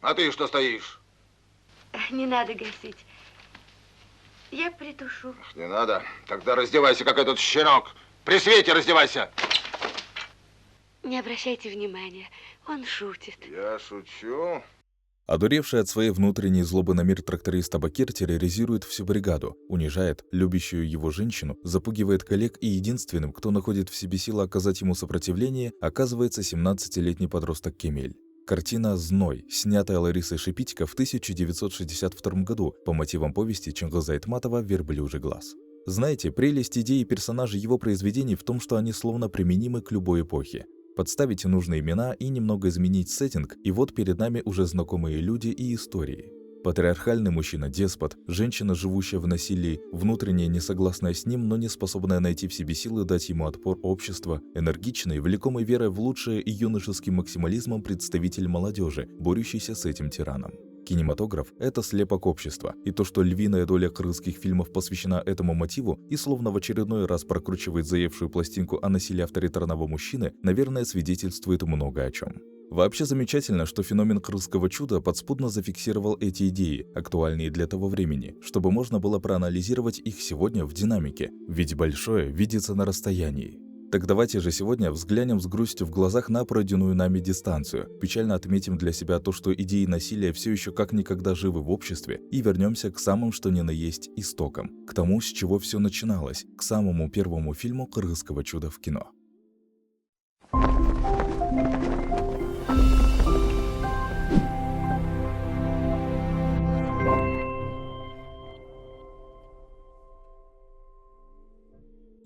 А ты что стоишь? Не надо гасить. Я притушу. Не надо. Тогда раздевайся, как этот щенок. При свете раздевайся. Не обращайте внимания. Он шутит. Я шучу. Одуревший от своей внутренней злобы на мир тракторист Абакир терроризирует всю бригаду, унижает любящую его женщину, запугивает коллег, и единственным, кто находит в себе силы оказать ему сопротивление, оказывается 17-летний подросток Кемель. Картина «Зной», снятая Ларисой Шипитько в 1962 году по мотивам повести Чингиза Айтматова «Верблюжий глаз». Знаете, прелесть идеи и персонажей его произведений в том, что они словно применимы к любой эпохе. Подставить нужные имена и немного изменить сеттинг, и вот перед нами уже знакомые люди и истории. Патриархальный мужчина-деспот, женщина, живущая в насилии, внутренне несогласная с ним, но не способная найти в себе силы дать ему отпор общества, энергичный, влекомый верой в лучшее и юношеским максимализмом представитель молодежи, борющийся с этим тираном. Кинематограф – это слепок общества, и то, что львиная доля крымских фильмов посвящена этому мотиву и словно в очередной раз прокручивает заевшую пластинку о насилии авторитарного мужчины, наверное, свидетельствует много о чем. Вообще замечательно, что феномен крымского чуда подспудно зафиксировал эти идеи, актуальные для того времени, чтобы можно было проанализировать их сегодня в динамике, ведь большое видится на расстоянии. Так давайте же сегодня взглянем с грустью в глазах на пройденную нами дистанцию, печально отметим для себя то, что идеи насилия все еще как никогда живы в обществе, и вернемся к самым что ни на есть истокам, к тому, с чего все начиналось, к самому первому фильму «Крымского чуда» в кино.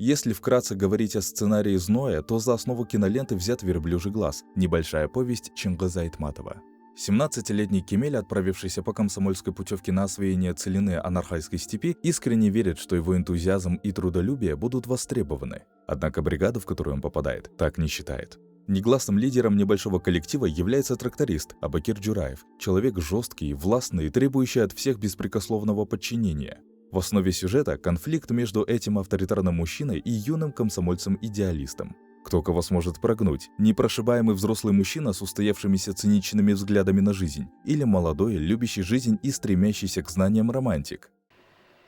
Если вкратце говорить о сценарии «Зноя», то за основу киноленты взят «Верблюжий глаз», небольшая повесть Чингиза Айтматова. 17-летний Кемель, отправившийся по комсомольской путевке на освоение целины Анархайской степи, искренне верит, что его энтузиазм и трудолюбие будут востребованы. Однако бригада, в которую он попадает, так не считает. Негласным лидером небольшого коллектива является тракторист Абакир Джураев, человек жесткий, властный и требующий от всех беспрекословного подчинения. В основе сюжета конфликт между этим авторитарным мужчиной и юным комсомольцем-идеалистом. Кто кого сможет прогнуть? Непрошибаемый взрослый мужчина с устоявшимися циничными взглядами на жизнь или молодой, любящий жизнь и стремящийся к знаниям романтик?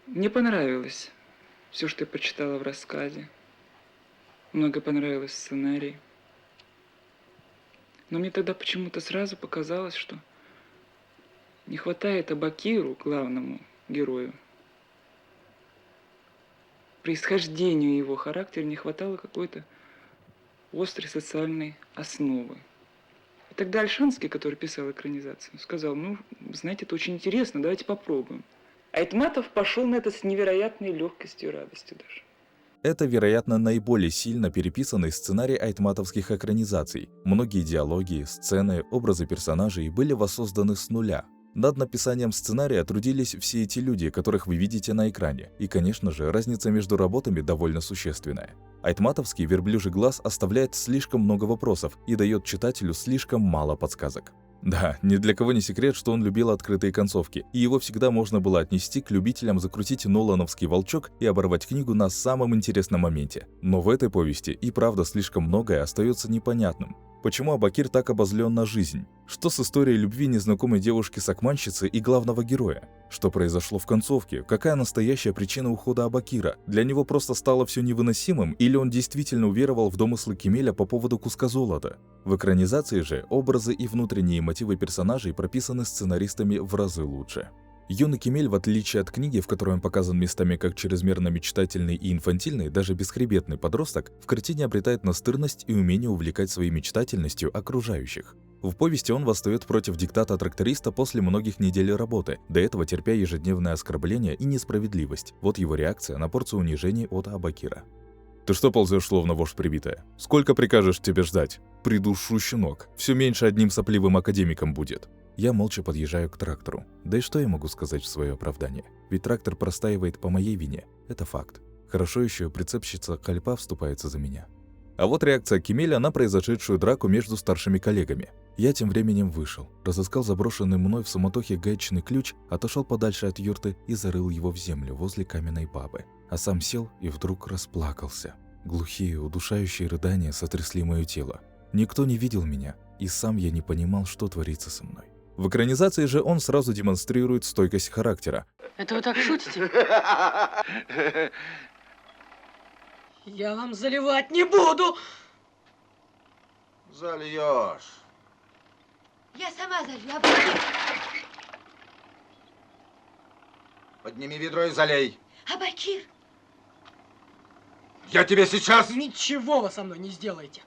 Мне понравилось все, что я прочитала в рассказе. Много понравилось в сценарии. Но мне тогда почему-то сразу показалось, что не хватает Абакиру, главному герою, происхождению его характера не хватало какой-то острой социальной основы. И тогда Ольшанский, который писал экранизацию, сказал: ну, знаете, это очень интересно, давайте попробуем. А Айтматов пошел на это с невероятной легкостью и радостью даже. Это, вероятно, наиболее сильно переписанный сценарий айтматовских экранизаций. Многие диалоги, сцены, образы персонажей были воссозданы с нуля. Над написанием сценария трудились все эти люди, которых вы видите на экране. И, конечно же, разница между работами довольно существенная. Айтматовский «Верблюжий глаз» оставляет слишком много вопросов и дает читателю слишком мало подсказок. Да, ни для кого не секрет, что он любил открытые концовки, и его всегда можно было отнести к любителям закрутить нолановский волчок и оборвать книгу на самом интересном моменте. Но в этой повести и правда слишком многое остается непонятным. Почему Абакир так обозлен на жизнь? Что с историей любви незнакомой девушки-сакманщицы и главного героя? Что произошло в концовке? Какая настоящая причина ухода Абакира? Для него просто стало все невыносимым, или он действительно уверовал в домыслы Кемеля по поводу куска золота? В экранизации же образы и внутренние мотивы персонажей прописаны сценаристами в разы лучше. Юный Кемель, в отличие от книги, в которой он показан местами как чрезмерно мечтательный и инфантильный, даже бесхребетный подросток, в картине обретает настырность и умение увлекать своей мечтательностью окружающих. В повести он восстает против диктата тракториста после многих недель работы, до этого терпя ежедневное оскорбление и несправедливость. Вот его реакция на порцию унижений от Абакира. «Ты что ползешь, словно вошь прибитая? Сколько прикажешь тебе ждать? Придушу, щенок. Все меньше одним сопливым академиком будет». Я молча подъезжаю к трактору. Да и что я могу сказать в свое оправдание? Ведь трактор простаивает по моей вине. Это факт. Хорошо еще прицепщица Кальпа вступается за меня. А вот реакция Кемеля на произошедшую драку между старшими коллегами. Я тем временем вышел, разыскал заброшенный мной в суматохе гаечный ключ, отошел подальше от юрты и зарыл его в землю возле каменной бабы. А сам сел и вдруг расплакался. Глухие, удушающие рыдания сотрясли мое тело. Никто не видел меня, и сам я не понимал, что творится со мной. В экранизации же он сразу демонстрирует стойкость характера. Это вы так шутите? Я вам заливать не буду! Зальешь. Я сама залью, Абакир. Подними ведро и залей. Абакир. Я тебе сейчас... Ничего вы со мной не сделаете.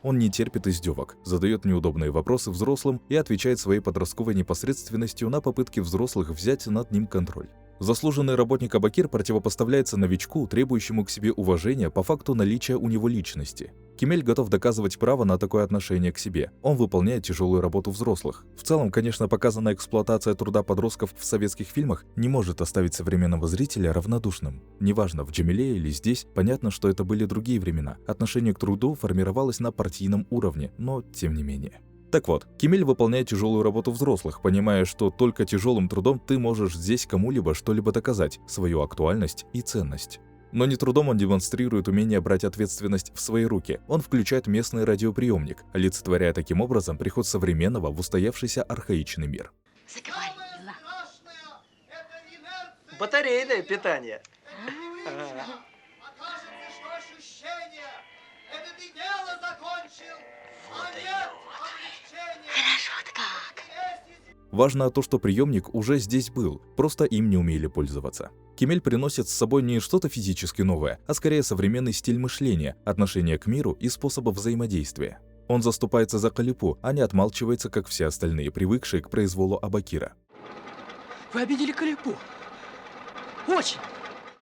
Он не терпит издевок, задает неудобные вопросы взрослым и отвечает своей подростковой непосредственностью на попытки взрослых взять над ним контроль. Заслуженный работник Абакир противопоставляется новичку, требующему к себе уважения по факту наличия у него личности. Кемель готов доказывать право на такое отношение к себе. Он выполняет тяжелую работу взрослых. В целом, конечно, показанная эксплуатация труда подростков в советских фильмах не может оставить современного зрителя равнодушным. Неважно, в «Джамиле» или здесь, понятно, что это были другие времена. Отношение к труду формировалось на партийном уровне, но тем не менее. Так вот, Кемель выполняет тяжелую работу взрослых, понимая, что только тяжелым трудом ты можешь здесь кому-либо что-либо доказать, свою актуальность и ценность. Но не трудом он демонстрирует умение брать ответственность в свои руки. Он включает местный радиоприемник, олицетворяя таким образом приход современного в устоявшийся архаичный мир. Заговорила. Батарейное питание. Окажется, что ощущение это ты дело закончил, а нет облегчения. Хорошо-то как. Важно то, что приемник уже здесь был, просто им не умели пользоваться. Кемель приносит с собой не что-то физически новое, а скорее современный стиль мышления, отношение к миру и способы взаимодействия. Он заступается за Калипу, а не отмалчивается, как все остальные, привыкшие к произволу Абакира. Вы обидели Калипу. Очень.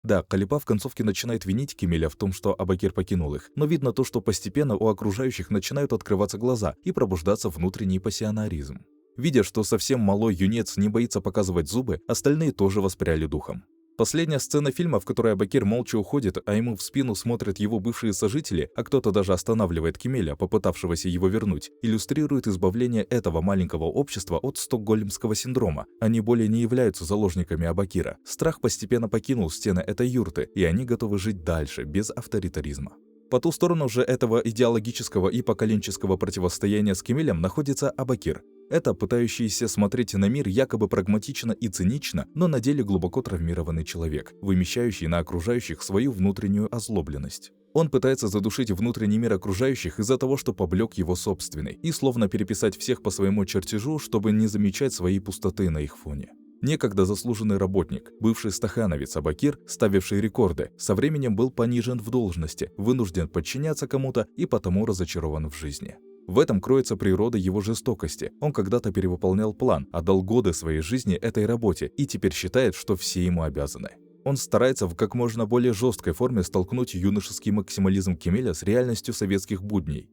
Да, Калипа в концовке начинает винить Кемеля в том, что Абакир покинул их, но видно то, что постепенно у окружающих начинают открываться глаза и пробуждаться внутренний пассионаризм. Видя, что совсем малой юнец не боится показывать зубы, остальные тоже воспряли духом. Последняя сцена фильма, в которой Абакир молча уходит, а ему в спину смотрят его бывшие сожители, а кто-то даже останавливает Кемеля, попытавшегося его вернуть, иллюстрирует избавление этого маленького общества от стокгольмского синдрома. Они более не являются заложниками Абакира. Страх постепенно покинул стены этой юрты, и они готовы жить дальше, без авторитаризма. По ту сторону же этого идеологического и поколенческого противостояния с Кемелем находится Абакир. Это пытающийся смотреть на мир якобы прагматично и цинично, но на деле глубоко травмированный человек, вымещающий на окружающих свою внутреннюю озлобленность. Он пытается задушить внутренний мир окружающих из-за того, что поблек его собственный, и словно переписать всех по своему чертежу, чтобы не замечать своей пустоты на их фоне. Некогда заслуженный работник, бывший стахановец Абакир, ставивший рекорды, со временем был понижен в должности, вынужден подчиняться кому-то и потому разочарован в жизни. В этом кроется природа его жестокости. Он когда-то перевыполнял план, отдал годы своей жизни этой работе и теперь считает, что все ему обязаны. Он старается в как можно более жесткой форме столкнуть юношеский максимализм Кемеля с реальностью советских будней.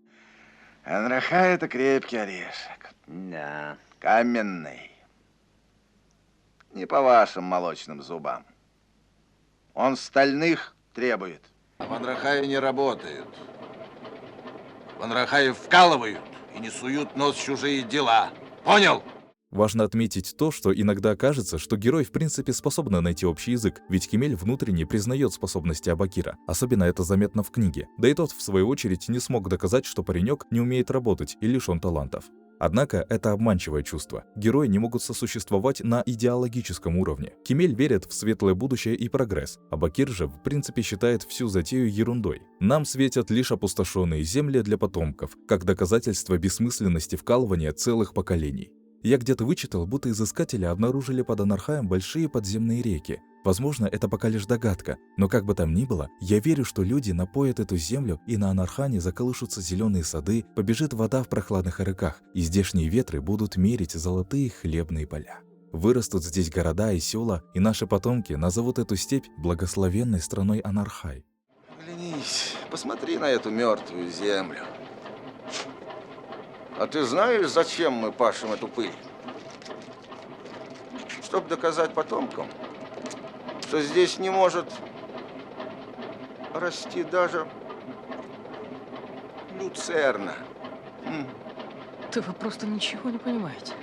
Анраха — это крепкий орешек. Да. Каменный. Не по вашим молочным зубам. Он стальных требует. А в Анрахае не работают. В Анрахае вкалывают и не суют нос в чужие дела. Понял? Важно отметить то, что иногда кажется, что герой в принципе способен найти общий язык, ведь Кемель внутренне признает способности Абакира. Особенно это заметно в книге. Да и тот, в свою очередь, не смог доказать, что паренек не умеет работать и лишен талантов. Однако это обманчивое чувство. Герои не могут сосуществовать на идеологическом уровне. Кемель верит в светлое будущее и прогресс, а Бакир же в принципе считает всю затею ерундой. Нам светят лишь опустошенные земли для потомков, как доказательство бессмысленности вкалывания целых поколений. Я где-то вычитал, будто изыскатели обнаружили под Анархаем большие подземные реки. Возможно, это пока лишь догадка, но как бы там ни было, я верю, что люди напоят эту землю, и на Анархане заколышутся зеленые сады, побежит вода в прохладных реках, и здешние ветры будут мерить золотые хлебные поля. Вырастут здесь города и села, и наши потомки назовут эту степь благословенной страной Анархай. Оглянись, посмотри на эту мертвую землю. А ты знаешь, зачем мы пашем эту пыль? Чтобы доказать потомкам, что здесь не может расти даже люцерна. Да вы просто ничего не понимаете.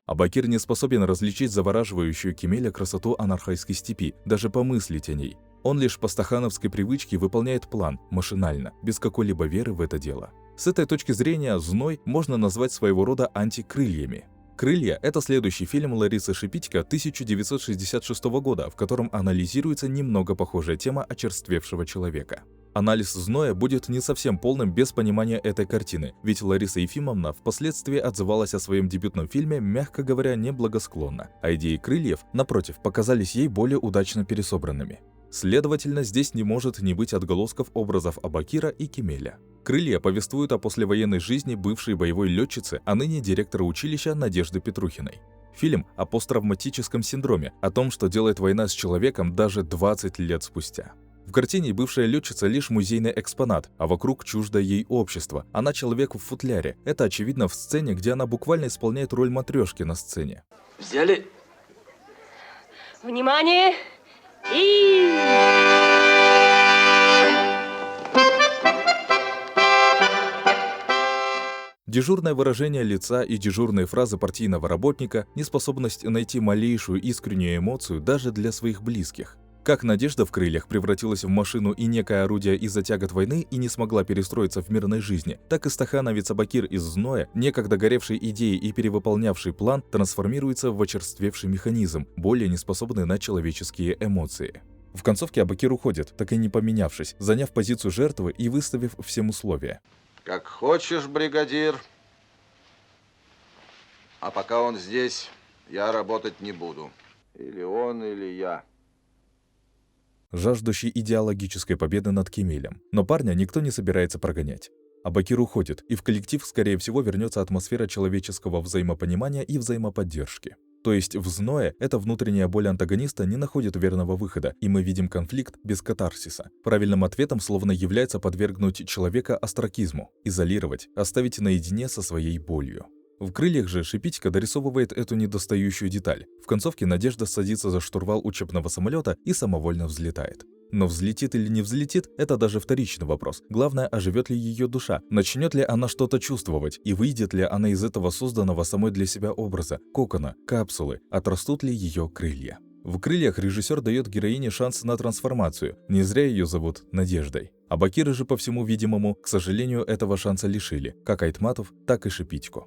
А Бакир не способен различить завораживающую Кемеля красоту анархайской степи, даже помыслить о ней. Он лишь по стахановской привычке выполняет план, машинально, без какой-либо веры в это дело. С этой точки зрения «Зной» можно назвать своего рода антикрыльями. «Крылья» — это следующий фильм Ларисы Шипитько 1966 года, в котором анализируется немного похожая тема очерствевшего человека. Анализ «Зноя» будет не совсем полным без понимания этой картины, ведь Лариса Ефимовна впоследствии отзывалась о своем дебютном фильме, мягко говоря, неблагосклонно, а идеи «Крыльев», напротив, показались ей более удачно пересобранными. Следовательно, здесь не может не быть отголосков образов Абакира и Кемеля. «Крылья» повествуют о послевоенной жизни бывшей боевой летчицы, а ныне директора училища Надежды Петрухиной. Фильм о посттравматическом синдроме, о том, что делает война с человеком даже 20 лет спустя. В картине бывшая летчица лишь музейный экспонат, а вокруг чуждое ей общество. Она человек в футляре. Это очевидно в сцене, где она буквально исполняет роль матрешки на сцене. Взяли. Внимание! И... Дежурное выражение лица и дежурные фразы партийного работника, неспособность найти малейшую искреннюю эмоцию даже для своих близких. Как Надежда в «Крыльях» превратилась в машину и некое орудие из-за тягот войны и не смогла перестроиться в мирной жизни, так и стахановец Абакир из «Зноя», некогда горевший идеей и перевыполнявший план, трансформируется в очерствевший механизм, более неспособный на человеческие эмоции. В концовке Абакир уходит, так и не поменявшись, заняв позицию жертвы и выставив всем условия. Как хочешь, бригадир. А пока он здесь, я работать не буду. Или он, или я. Жаждущий идеологической победы над Кемелем. Но парня никто не собирается прогонять. Абакир уходит, и в коллектив, скорее всего, вернется атмосфера человеческого взаимопонимания и взаимоподдержки. То есть в «Зное» эта внутренняя боль антагониста не находит верного выхода, и мы видим конфликт без катарсиса. Правильным ответом словно является подвергнуть человека остракизму, изолировать, оставить наедине со своей болью. В «Крыльях» же Шипитько дорисовывает эту недостающую деталь. В концовке Надежда садится за штурвал учебного самолета и самовольно взлетает. Но взлетит или не взлетит – это даже вторичный вопрос. Главное, оживет ли ее душа, начнет ли она что-то чувствовать, и выйдет ли она из этого созданного самой для себя образа, кокона, капсулы, отрастут ли ее крылья. В «Крыльях» режиссер дает героине шанс на трансформацию, не зря ее зовут Надеждой. А Бакира же, по всему видимому, к сожалению, этого шанса лишили, как Айтматов, так и Шипитько.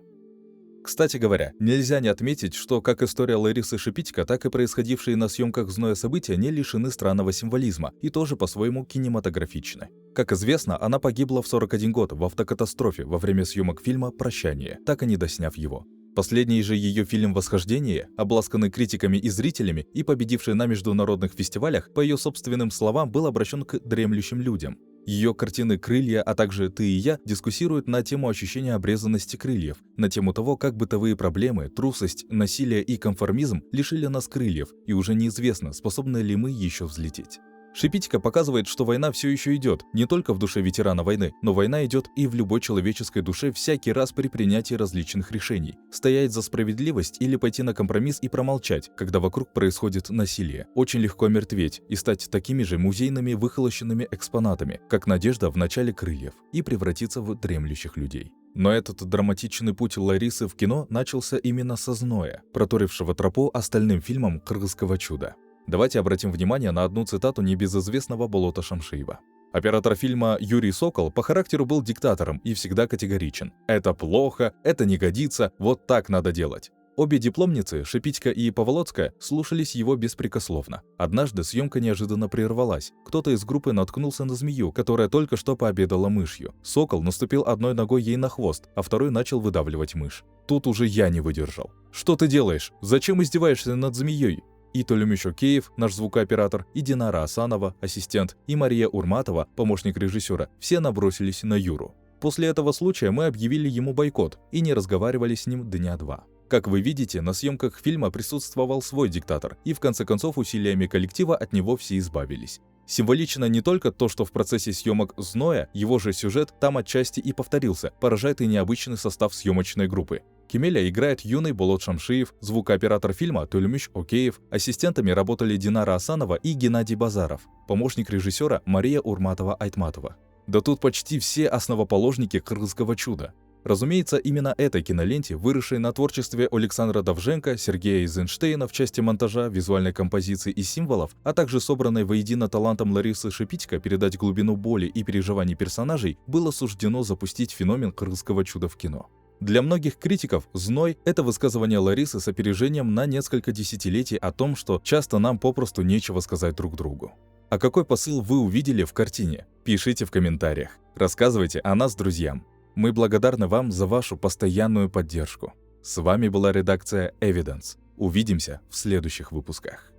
Кстати говоря, нельзя не отметить, что как история Ларисы Шипитько, так и происходившие на съемках «Зноя» события не лишены странного символизма и тоже по-своему кинематографичны. Как известно, она погибла в 41 год в автокатастрофе во время съемок фильма «Прощание», так и не досняв его. Последний же ее фильм «Восхождение», обласканный критиками и зрителями и победивший на международных фестивалях, по ее собственным словам, был обращен к дремлющим людям. Ее картины «Крылья», а также «Ты и я» дискуссируют на тему ощущения обрезанности крыльев, на тему того, как бытовые проблемы, трусость, насилие и конформизм лишили нас крыльев, и уже неизвестно, способны ли мы еще взлететь. Шипитько показывает, что война все еще идет, не только в душе ветерана войны, но война идет и в любой человеческой душе всякий раз при принятии различных решений. Стоять за справедливость или пойти на компромисс и промолчать, когда вокруг происходит насилие. Очень легко мертветь и стать такими же музейными выхолощенными экспонатами, как Надежда в начале «Крыльев», и превратиться в дремлющих людей. Но этот драматичный путь Ларисы в кино начался именно со «Зноя», проторившего тропу остальным фильмам «Кыргызского чуда». Давайте обратим внимание на одну цитату небезызвестного Болота Шамшиева. Оператор фильма Юрий Сокол по характеру был диктатором и всегда категоричен. «Это плохо, это не годится, вот так надо делать». Обе дипломницы, Шипитько и Поволоцкая, слушались его беспрекословно. Однажды съемка неожиданно прервалась. Кто-то из группы наткнулся на змею, которая только что пообедала мышью. Сокол наступил одной ногой ей на хвост, а второй начал выдавливать мышь. Тут уже я не выдержал. «Что ты делаешь? Зачем издеваешься над змеей?» И Толюмиш Океев, наш звукооператор, и Динара Асанова, ассистент, и Мария Урматова, помощник режиссера, все набросились на Юру. После этого случая мы объявили ему бойкот и не разговаривали с ним дня 2. Как вы видите, на съемках фильма присутствовал свой диктатор, и в конце концов усилиями коллектива от него все избавились. Символично не только то, что в процессе съемок «Зноя» его же сюжет там отчасти и повторился, поражает и необычный состав съемочной группы. Кемеля играет юный Болот Шамшиев, звукооператор фильма Толюмиш Океев, ассистентами работали Динара Асанова и Геннадий Базаров, помощник режиссера Мария Урматова-Айтматова. Да тут почти все основоположники «Кыргызского чуда». Разумеется, именно этой киноленте, выросшей на творчестве Александра Довженко, Сергея Эйзенштейна в части монтажа, визуальной композиции и символов, а также собранной воедино талантом Ларисы Шипитько передать глубину боли и переживаний персонажей, было суждено запустить феномен крымского чуда в кино. Для многих критиков «Зной» — это высказывание Ларисы с опережением на несколько десятилетий о том, что часто нам попросту нечего сказать друг другу. А какой посыл вы увидели в картине? Пишите в комментариях. Рассказывайте о нас друзьям. Мы благодарны вам за вашу постоянную поддержку. С вами была редакция Evidence. Увидимся в следующих выпусках.